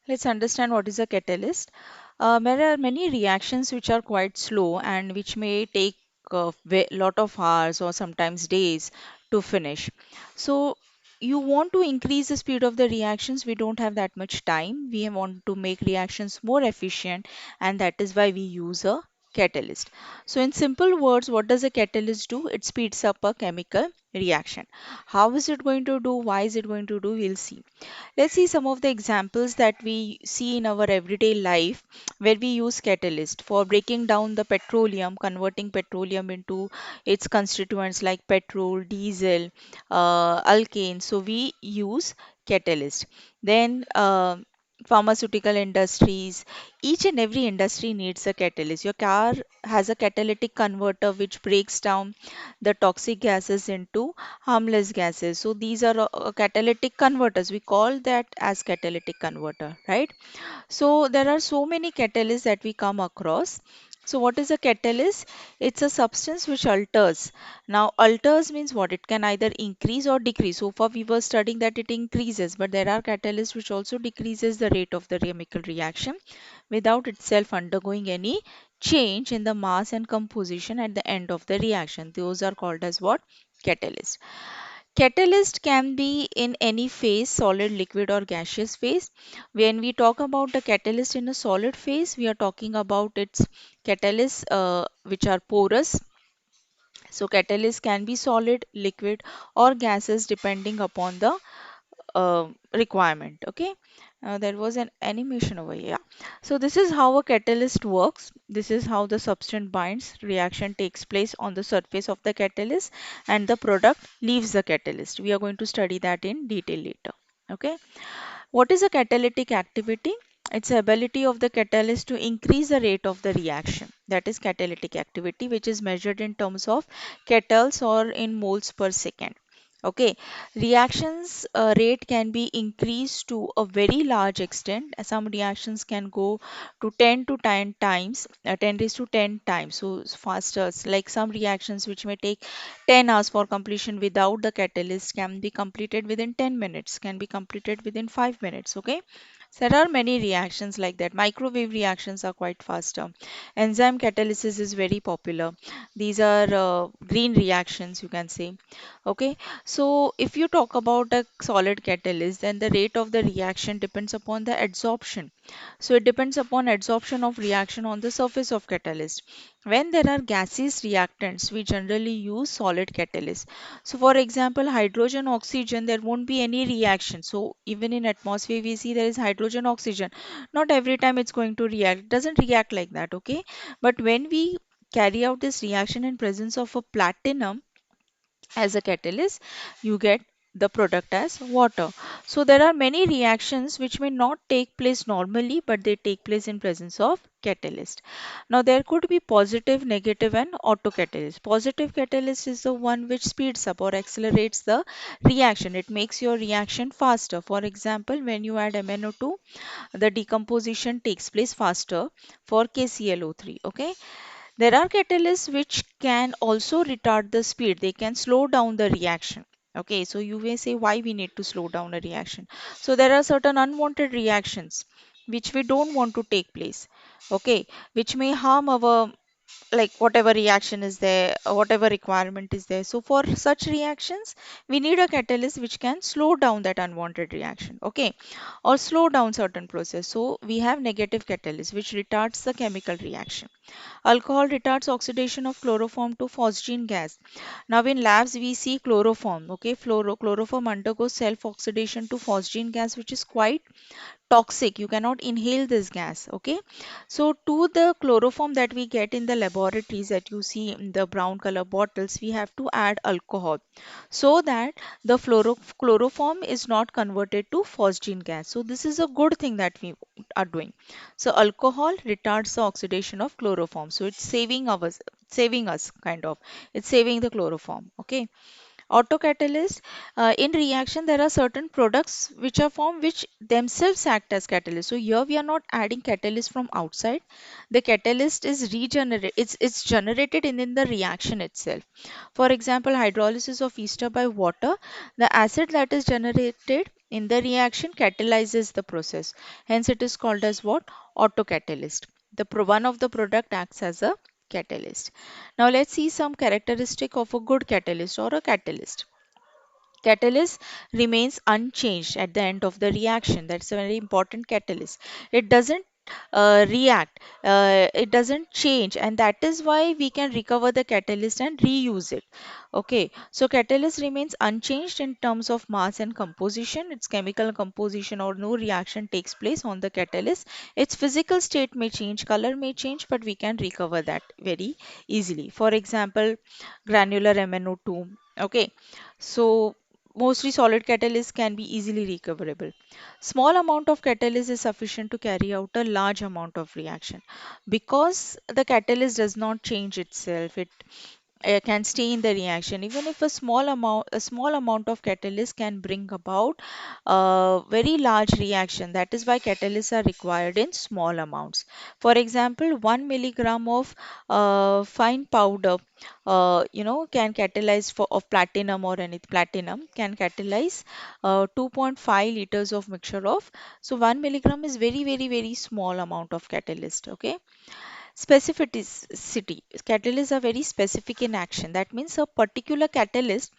Let's understand what is a catalyst. There are many reactions which are quite slow and which may take a lot of hours or sometimes days to finish. So you want to increase the speed of the reactions. We don't have that much time. We want to make reactions more efficient, and that is why we use a catalyst. So in simple words, what does a catalyst do? It speeds up a chemical reaction. How is it going to do? Why is it going to do? We'll see. Let's see some of the examples that we see in our everyday life where we use catalyst for breaking down the petroleum, converting petroleum into its constituents like petrol, diesel, alkane. So we use catalyst. Then pharmaceutical industries, each and every industry needs a catalyst. Your car has a catalytic converter which breaks down the toxic gases into harmless gases. So these are catalytic converters. We call that as catalytic converter, right? So there are so many catalysts that we come across. So what is a catalyst? It's a substance which alters. Now alters means what? It can either increase or decrease. So far we were studying that it increases, but there are catalysts which also decreases the rate of the chemical reaction without itself undergoing any change in the mass and composition at the end of the reaction. Those are called as what? Catalyst. Catalyst can be in any phase, solid, liquid, or gaseous phase. When we talk about the catalyst in a solid phase, we are talking about its catalysts which are porous. So, catalyst can be solid, liquid, or gases depending upon the requirement. Okay, there was an animation over here. So this is how a catalyst works. This is how the substance binds. Reaction takes place on the surface of the catalyst and the product leaves the catalyst. We are going to study that in detail later. Okay, what is a catalytic activity? It's the ability of the catalyst to increase the rate of the reaction. That is catalytic activity, which is measured in terms of catals or in moles per second. Okay, reactions rate can be increased to a very large extent. Some reactions can go to 10 to 10 times, 10 raised to 10 times. So faster, like some reactions which may take 10 hours for completion without the catalyst can be completed within 10 minutes, can be completed within 5 minutes. Okay, so there are many reactions like that. Microwave reactions are quite faster. Enzyme catalysis is very popular. These are green reactions, you can say. Okay, so if you talk about a solid catalyst, then the rate of the reaction depends upon the adsorption. So it depends upon adsorption of reaction on the surface of catalyst. When there are gaseous reactants, we generally use solid catalyst. So for example, hydrogen, oxygen, there won't be any reaction. So even in atmosphere, we see there is hydrogen, oxygen. Not every time it's going to react. It doesn't react like that, okay? But when we carry out this reaction in presence of a platinum, as a catalyst, you get the product as water. So there are many reactions which may not take place normally, but they take place in presence of catalyst. Now there could be positive, negative, and autocatalyst. Positive catalyst is the one which speeds up or accelerates the reaction. It makes your reaction faster. For example, when you add MnO2, the decomposition takes place faster for KClO3. Okay, there are catalysts which can also retard the speed. They can slow down the reaction. Okay, so you may say why we need to slow down a reaction. So there are certain unwanted reactions which we don't want to take place. Okay, which may harm our, like whatever reaction is there, whatever requirement is there. So for such reactions, we need a catalyst which can slow down that unwanted reaction. Okay, or slow down certain process. So we have negative catalyst which retards the chemical reaction. Alcohol retards oxidation of chloroform to phosgene gas. Now in labs we see chloroform. Okay, chloroform undergoes self-oxidation to phosgene gas, which is quite toxic. You cannot inhale this gas. Okay, so to the chloroform that we get in the laboratories that you see in the brown color bottles, we have to add alcohol so that the chloroform is not converted to phosgene gas. So this is a good thing that we are doing. So alcohol retards the oxidation of chloroform. So it's saving us kind of. It's saving the chloroform. Okay. Autocatalyst, in reaction, there are certain products which are formed which themselves act as catalyst. So here we are not adding catalyst from outside. The catalyst is regenerated. It's generated in the reaction itself. For example, hydrolysis of ester by water, the acid that is generated in the reaction catalyzes the process. Hence, it is called as what? Autocatalyst. One of the product acts as a catalyst. Now let's see some characteristic of a good catalyst or a catalyst. Catalyst remains unchanged at the end of the reaction. That's a very important catalyst. It doesn't react, it doesn't change, and that is why we can recover the catalyst and reuse it. Okay, so catalyst remains unchanged in terms of mass and composition. Its chemical composition or no reaction takes place on the catalyst. Its physical state may change, color may change, but we can recover that very easily. For example, granular MnO2. Okay, so mostly solid catalyst can be easily recoverable. Small amount of catalyst is sufficient to carry out a large amount of reaction. Because the catalyst does not change itself, it can stay in the reaction. Even if a small amount of catalyst can bring about a very large reaction. That is why catalysts are required in small amounts. For example, 1 milligram of fine powder can catalyze for of platinum or any platinum can catalyze 2.5 liters of mixture of. So 1 milligram is very very very small amount of catalyst. Okay. Specificity. Catalysts are very specific in action. That means a particular catalyst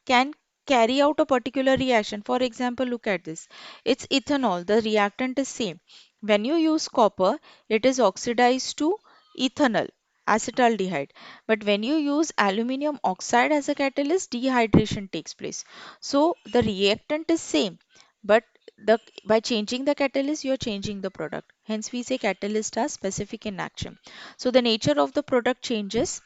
can carry out a particular reaction. For example, look at this. It's ethanol. The reactant is same. When you use copper, it is oxidized to ethanol, acetaldehyde. But when you use aluminium oxide as a catalyst, dehydration takes place. So the reactant is same, but the by changing the catalyst, you are changing the product. Hence, we say catalysts are specific in action. So the nature of the product changes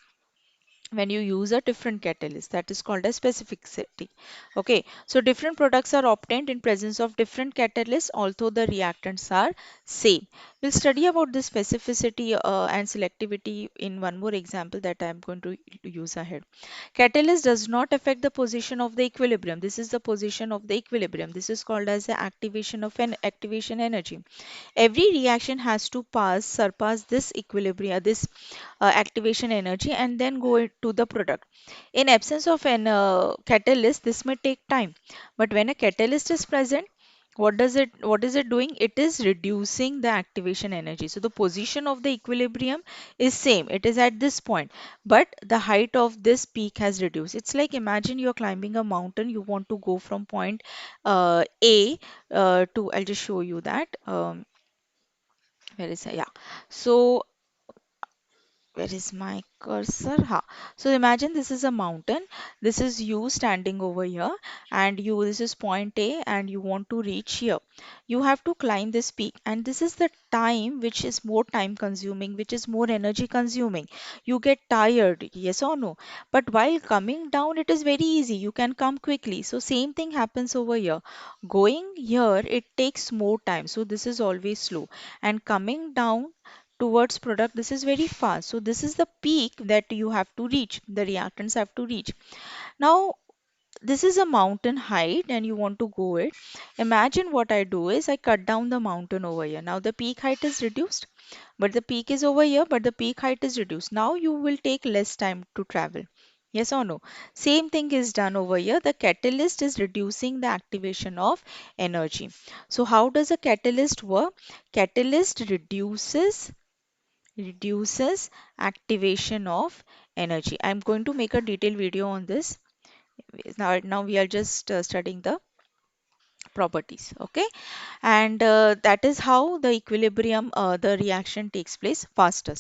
when you use a different catalyst. That is called as specificity. Okay, so different products are obtained in presence of different catalysts, although the reactants are same. We'll study about this specificity and selectivity in one more example that I am going to use ahead. Catalyst does not affect the position of the equilibrium. This is the position of the equilibrium. This is called as the activation of an activation energy. Every reaction has to surpass this equilibrium, this activation energy, and then go to the product. In absence of an catalyst, this may take time. But when a catalyst is present, what is it doing? It is reducing the activation energy. So the position of the equilibrium is same. It is at this point, but the height of this peak has reduced. It's like imagine you're climbing a mountain. You want to go from point A to, I'll just show you that. Where is it? Yeah. So where is my cursor? Ha. So imagine this is a mountain. This is you standing over here, and this is point A, and you want to reach here. You have to climb this peak, and this is the time which is more time consuming, which is more energy consuming. You get tired, yes or no? But while coming down, it is very easy. You can come quickly. So same thing happens over here. Going here, it takes more time. So this is always slow. And coming down towards product, this is very fast. So this is the peak that you have to reach, the reactants have to reach. Now this is a mountain height and you want to go it. Imagine what I do is I cut down the mountain over here. Now the peak height is reduced, but the peak is over here, but the peak height is reduced. Now you will take less time to travel. Yes or no? Same thing is done over here. The catalyst is reducing the activation of energy. So how does a catalyst work? Catalyst reduces activation of energy. I'm going to make a detailed video on this. Now we are just studying the properties. Okay, and that is how the equilibrium, the reaction takes place faster,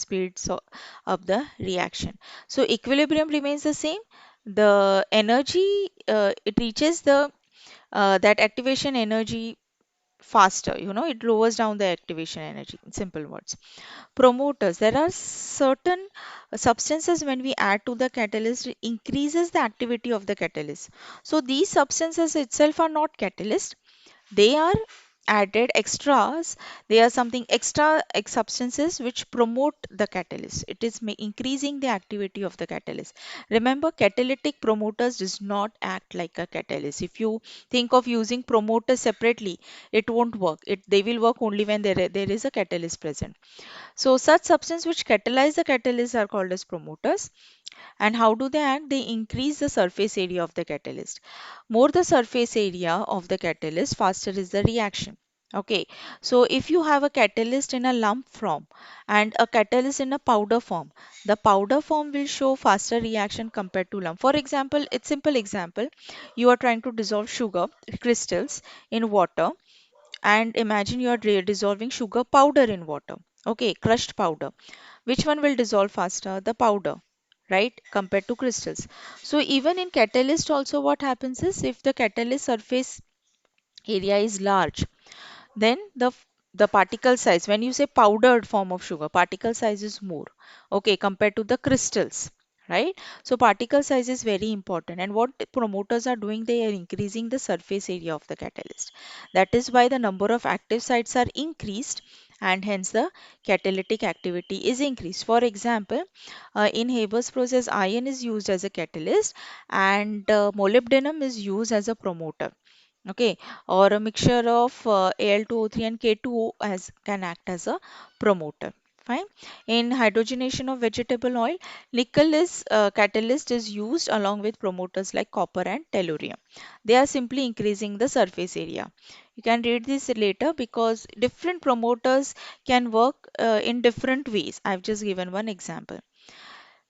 of the reaction. So equilibrium remains the same. The energy, it reaches the that activation energy faster. It lowers down the activation energy. In simple words, promoters, there are certain substances when we add to the catalyst, it increases the activity of the catalyst. So these substances itself are not catalyst. They are added extras. They are something extra substances which promote the catalyst. It is increasing the activity of the catalyst. Remember, catalytic promoters does not act like a catalyst. If you think of using promoters separately, it won't work. They will work only when there is a catalyst present. So such substances which catalyze the catalyst are called as promoters. And how do they act? They increase the surface area of the catalyst. More the surface area of the catalyst, faster is the reaction. Okay, so if you have a catalyst in a lump form and a catalyst in a powder form, the powder form will show faster reaction compared to lump. For example, it's simple example. You are trying to dissolve sugar crystals in water, and imagine you are dissolving sugar powder in water. Okay, crushed powder. Which one will dissolve faster? The powder, right? Compared to crystals. So even in catalyst also what happens is, if the catalyst surface area is large, then the particle size, when you say powdered form of sugar, particle size is more, okay, compared to the crystals, right? So particle size is very important, and what the promoters are doing, they are increasing the surface area of the catalyst. That is why the number of active sites are increased, and hence the catalytic activity is increased. For example, in Haber's process, iron is used as a catalyst, and molybdenum is used as a promoter. Okay, or a mixture of Al2O3 and K2O as can act as a promoter. Fine. In hydrogenation of vegetable oil, nickel is catalyst is used along with promoters like copper and tellurium. They are simply increasing the surface area. You can read this later because different promoters can work in different ways. I've just given one example.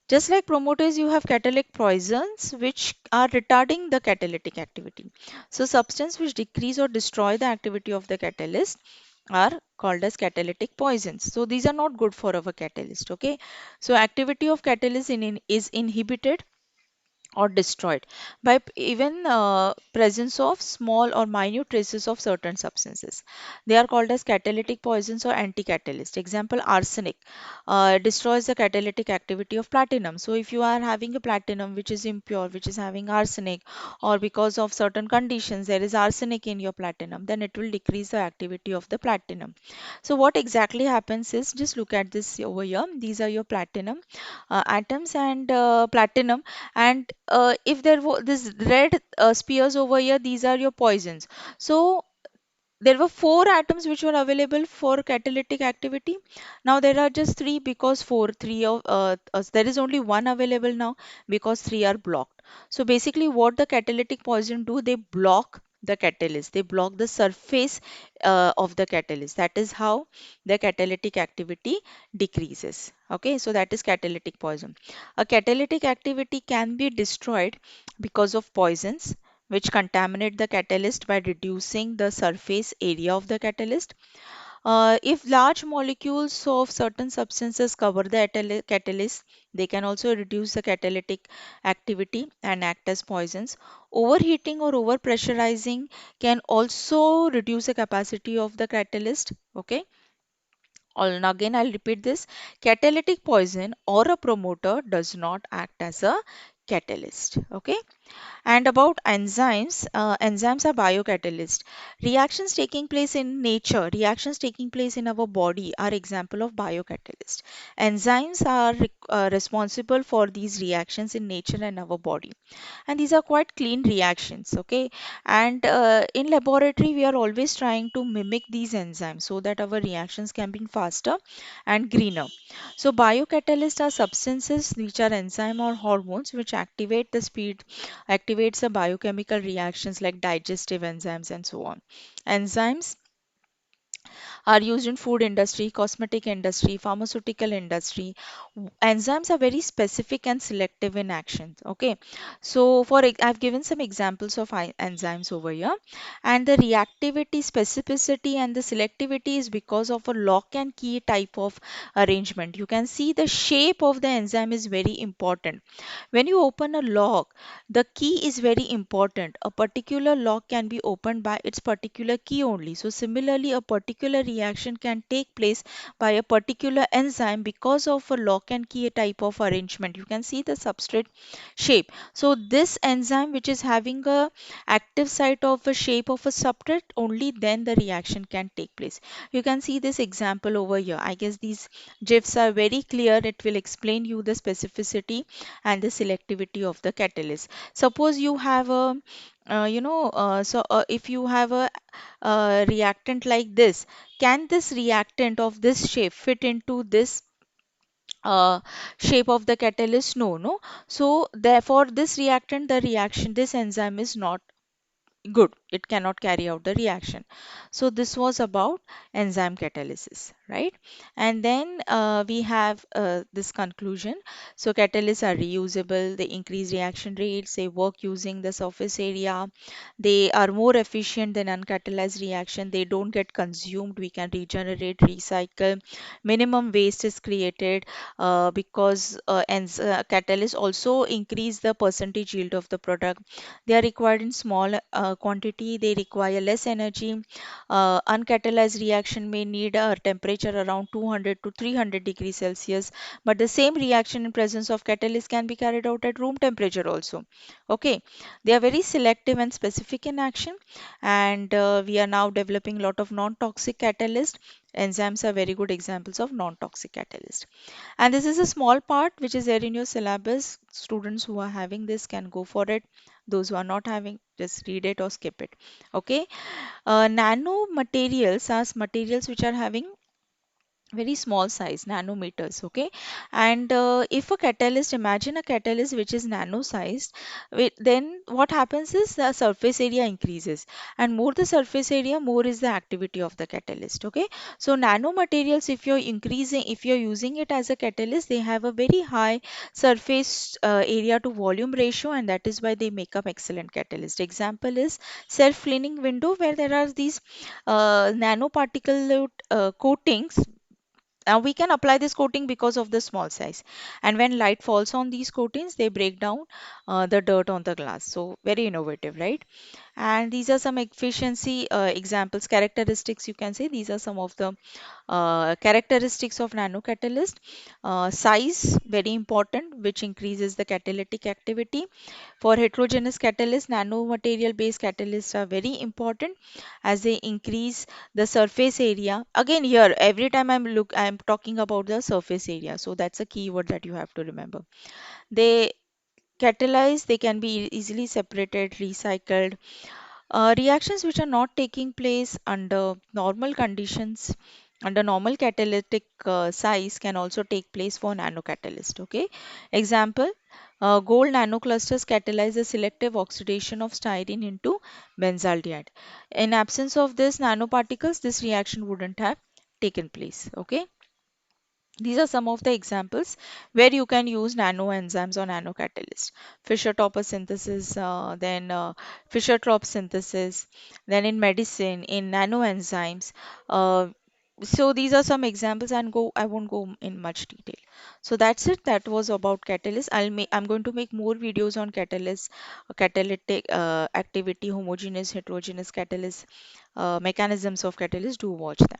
Just like promoters, you have catalytic poisons which are retarding the catalytic activity. So substances which decrease or destroy the activity of the catalyst are called as catalytic poisons. So these are not good for our catalyst. Okay. So activity of catalyst is inhibited or destroyed by even presence of small or minute traces of certain substances. They are called as catalytic poisons or anti-catalyst. Example, arsenic destroys the catalytic activity of platinum. So if you are having a platinum which is impure, which is having arsenic, or because of certain conditions there is arsenic in your platinum, then it will decrease the activity of the platinum. So what exactly happens is, just look at this over here. These are your platinum atoms and platinum, and if there were this red spears over here, these are your poisons. So there were four atoms which were available for catalytic activity. Now there are just three, because three of there is only one available now because three are blocked. So basically, what the catalytic poison do? They block the catalyst. They block the surface of the catalyst. That is how the catalytic activity decreases. Okay, so that is catalytic poison. A catalytic activity can be destroyed because of poisons which contaminate the catalyst by reducing the surface area of the catalyst. If large molecules of certain substances cover the catalyst, they can also reduce the catalytic activity and act as poisons. Overheating or overpressurizing can also reduce the capacity of the catalyst. Okay. And again, I'll repeat this. Catalytic poison or a promoter does not act as a catalyst. Okay. And about enzymes, enzymes are biocatalysts. Reactions taking place in our body are example of biocatalyst. Enzymes are responsible for these reactions in nature and our body, and these are quite clean reactions. Okay, and in laboratory we are always trying to mimic these enzymes so that our reactions can be faster and greener. So biocatalysts are substances which are enzyme or hormones which activates the biochemical reactions like digestive enzymes and so on. Enzymes are used in food industry, cosmetic industry, pharmaceutical industry. Enzymes are very specific and selective in action. Okay, so I've given some examples of enzymes over here, and the reactivity, specificity, and the selectivity is because of a lock and key type of arrangement. You can see the shape of the enzyme is very important. When you open a lock, the key is very important. A particular lock can be opened by its particular key only. So similarly, a particular particular reaction can take place by a particular enzyme because of a lock and key type of arrangement. You can see the substrate shape. So this enzyme which is having a active site of a shape of a substrate, only then the reaction can take place. You can see this example over here. I guess these GIFs are very clear. It will explain you the specificity and the selectivity of the catalyst. Suppose you have a if you have a reactant like this, can this reactant of this shape fit into this shape of the catalyst? No, no. So therefore this reactant, the reaction, this enzyme is not good, it cannot carry out the reaction. So this was about enzyme catalysis, right? And then we have this conclusion. So catalysts are reusable, they increase reaction rates, they work using the surface area, they are more efficient than uncatalyzed reaction, they don't get consumed, we can regenerate, recycle, minimum waste is created because catalysts also increase the percentage yield of the product. They are required in small quantity, they require less energy. Uncatalyzed reaction may need a temperature around 200 to 300 degrees Celsius, but the same reaction in presence of catalyst can be carried out at room temperature also. Okay, they are very selective and specific in action, and we are now developing a lot of non-toxic catalyst. Enzymes are very good examples of non-toxic catalyst. And this is a small part which is there in your syllabus. Students who are having this can go for it. Those who are not having, just read it or skip it. Okay. Nano materials are materials which are having very small size, nanometers. Okay. And if a catalyst, imagine a catalyst which is nano sized, then what happens is the surface area increases, and more the surface area, more is the activity of the catalyst. Okay. So nanomaterials, if you're increasing, if you're using it as a catalyst, they have a very high surface area to volume ratio, and that is why they make up excellent catalyst. Example is self-cleaning window, where there are these nanoparticle coatings. We can apply this coating because of the small size, and when light falls on these coatings, they break down the dirt on the glass. So very innovative, right? And these are some efficiency examples, characteristics, you can say. These are some of the characteristics of nanocatalyst. Size, very important, which increases the catalytic activity. For heterogeneous catalysts, nanomaterial based catalysts are very important as they increase the surface area. Again, here, every time I'm talking about the surface area. So that's a keyword that you have to remember. They catalyze, they can be easily separated, recycled. Reactions which are not taking place under normal conditions, under normal catalytic size, can also take place for nanocatalyst. Okay. Example, gold nanoclusters catalyze the selective oxidation of styrene into benzaldehyde. In absence of this nanoparticles, this reaction wouldn't have taken place. Okay. These are some of the examples where you can use nano enzymes or nano catalysts. Fischer-Tropsch synthesis, then Fischer-Tropsch synthesis, then in medicine, in nano enzymes. Uh, so these are some examples, and I won't go in much detail. So that's it. That was about catalyst. I'm going to make more videos on catalyst, catalytic activity, homogeneous, heterogeneous catalyst, mechanisms of catalyst. Do watch them.